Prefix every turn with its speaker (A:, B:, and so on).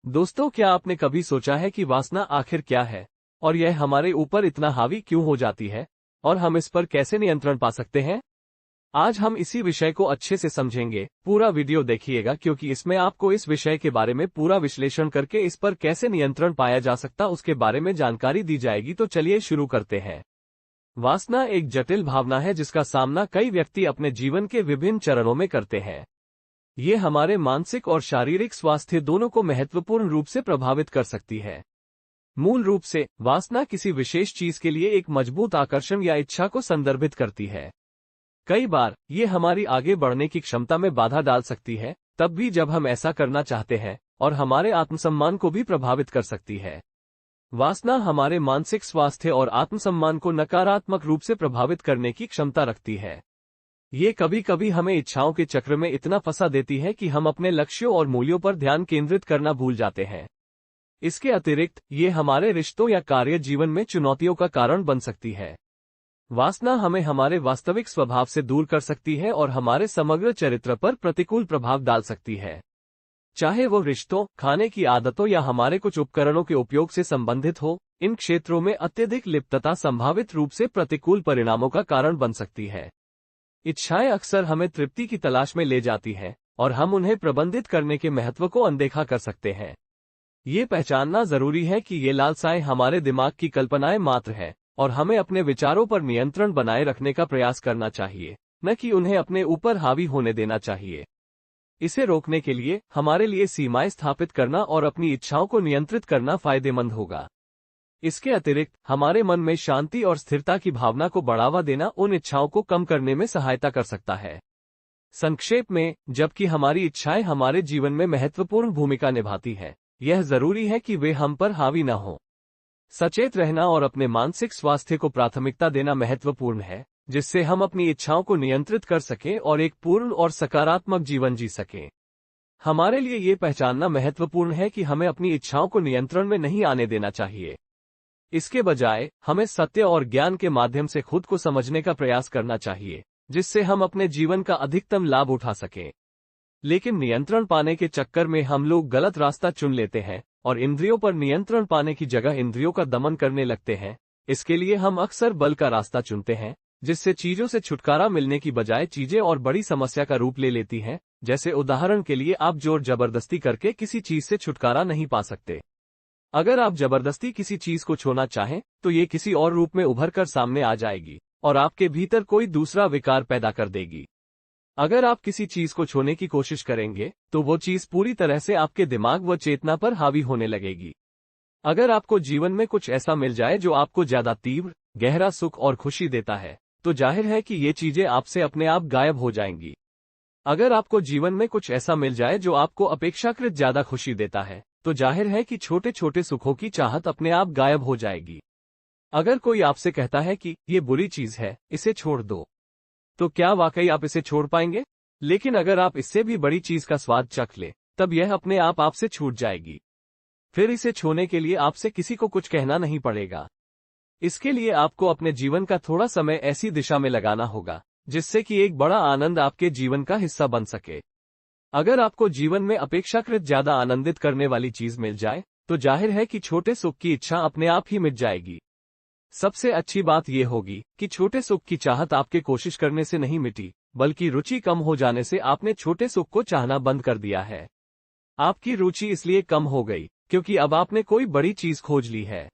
A: दोस्तों, क्या आपने कभी सोचा है कि वासना आखिर क्या है और यह हमारे ऊपर इतना हावी क्यों हो जाती है और हम इस पर कैसे नियंत्रण पा सकते हैं? आज हम इसी विषय को अच्छे से समझेंगे। पूरा वीडियो देखिएगा क्योंकि इसमें आपको इस विषय के बारे में पूरा विश्लेषण करके इस पर कैसे नियंत्रण पाया जा सकता उसके बारे में जानकारी दी जाएगी। तो चलिए शुरू करते हैं। वासना एक जटिल भावना है जिसका सामना कई व्यक्ति अपने जीवन के विभिन्न चरणों में करते हैं। ये हमारे मानसिक और शारीरिक स्वास्थ्य दोनों को महत्वपूर्ण रूप से प्रभावित कर सकती है। मूल रूप से वासना किसी विशेष चीज के लिए एक मजबूत आकर्षण या इच्छा को संदर्भित करती है। कई बार ये हमारी आगे बढ़ने की क्षमता में बाधा डाल सकती है, तब भी जब हम ऐसा करना चाहते हैं, और हमारे आत्मसम्मान को भी प्रभावित कर सकती है। वासना हमारे मानसिक स्वास्थ्य और आत्मसम्मान को नकारात्मक रूप से प्रभावित करने की क्षमता रखती है। ये कभी कभी हमें इच्छाओं के चक्र में इतना फंसा देती है कि हम अपने लक्ष्यों और मूल्यों पर ध्यान केंद्रित करना भूल जाते हैं। इसके अतिरिक्त ये हमारे रिश्तों या कार्य जीवन में चुनौतियों का कारण बन सकती है। वासना हमें हमारे वास्तविक स्वभाव से दूर कर सकती है और हमारे समग्र चरित्र पर प्रतिकूल प्रभाव डाल सकती है। चाहे वो रिश्तों, खाने की आदतों या हमारे कुछ उपकरणों के उपयोग से संबंधित हो, इन क्षेत्रों में अत्यधिक लिप्तता संभावित रूप से प्रतिकूल परिणामों का कारण बन सकती है। इच्छाएं अक्सर हमें तृप्ति की तलाश में ले जाती हैं और हम उन्हें प्रबंधित करने के महत्व को अनदेखा कर सकते हैं। ये पहचानना जरूरी है कि ये लालसाएं हमारे दिमाग की कल्पनाएं मात्र हैं और हमें अपने विचारों पर नियंत्रण बनाए रखने का प्रयास करना चाहिए, न कि उन्हें अपने ऊपर हावी होने देना चाहिए। इसे रोकने के लिए हमारे लिए सीमाएं स्थापित करना और अपनी इच्छाओं को नियंत्रित करना फायदेमंद होगा। इसके अतिरिक्त हमारे मन में शांति और स्थिरता की भावना को बढ़ावा देना उन इच्छाओं को कम करने में सहायता कर सकता है। संक्षेप में, जबकि हमारी इच्छाएं हमारे जीवन में महत्वपूर्ण भूमिका निभाती हैं, यह जरूरी है कि वे हम पर हावी न हों। सचेत रहना और अपने मानसिक स्वास्थ्य को प्राथमिकता देना महत्वपूर्ण है, जिससे हम अपनी इच्छाओं को नियंत्रित कर सकें और एक पूर्ण और सकारात्मक जीवन जी सकें। हमारे लिए ये पहचानना महत्वपूर्ण है कि हमें अपनी इच्छाओं को नियंत्रण में नहीं आने देना चाहिए। इसके बजाय हमें सत्य और ज्ञान के माध्यम से खुद को समझने का प्रयास करना चाहिए, जिससे हम अपने जीवन का अधिकतम लाभ उठा सकें। लेकिन नियंत्रण पाने के चक्कर में हम लोग गलत रास्ता चुन लेते हैं और इंद्रियों पर नियंत्रण पाने की जगह इंद्रियों का दमन करने लगते हैं। इसके लिए हम अक्सर बल का रास्ता चुनते हैं, जिससे चीजों से छुटकारा मिलने की बजाय चीजें और बड़ी समस्या का रूप ले लेती हैं। जैसे उदाहरण के लिए, आप जोर जबरदस्ती करके किसी चीज से छुटकारा नहीं पा सकते। अगर आप जबरदस्ती किसी चीज को छोड़ना चाहें, तो ये किसी और रूप में उभर कर सामने आ जाएगी और आपके भीतर कोई दूसरा विकार पैदा कर देगी। अगर आप किसी चीज को छोड़ने की कोशिश करेंगे, तो वो चीज पूरी तरह से आपके दिमाग व चेतना पर हावी होने लगेगी। अगर आपको जीवन में कुछ ऐसा मिल जाए जो आपको ज्यादा तीव्र, गहरा सुख और खुशी देता है, तो जाहिर है कि ये चीजें आपसे अपने आप गायब हो जाएंगी। अगर आपको जीवन में कुछ ऐसा मिल जाए जो आपको अपेक्षाकृत ज्यादा खुशी देता है, तो जाहिर है कि छोटे छोटे सुखों की चाहत अपने आप गायब हो जाएगी। अगर कोई आपसे कहता है कि ये बुरी चीज है, इसे छोड़ दो, तो क्या वाकई आप इसे छोड़ पाएंगे? लेकिन अगर आप इससे भी बड़ी चीज का स्वाद चख ले, तब यह अपने आप आपसे छूट जाएगी। फिर इसे छोड़ने के लिए आपसे किसी को कुछ कहना नहीं पड़ेगा। इसके लिए आपको अपने जीवन का थोड़ा समय ऐसी दिशा में लगाना होगा जिससे कि एक बड़ा आनंद आपके जीवन का हिस्सा बन सके। अगर आपको जीवन में अपेक्षाकृत ज्यादा आनंदित करने वाली चीज मिल जाए, तो जाहिर है कि छोटे सुख की इच्छा अपने आप ही मिट जाएगी। सबसे अच्छी बात यह होगी कि छोटे सुख की चाहत आपके कोशिश करने से नहीं मिटी, बल्कि रुचि कम हो जाने से आपने छोटे सुख को चाहना बंद कर दिया है। आपकी रुचि इसलिए कम हो गई क्योंकि अब आपने कोई बड़ी चीज खोज ली है।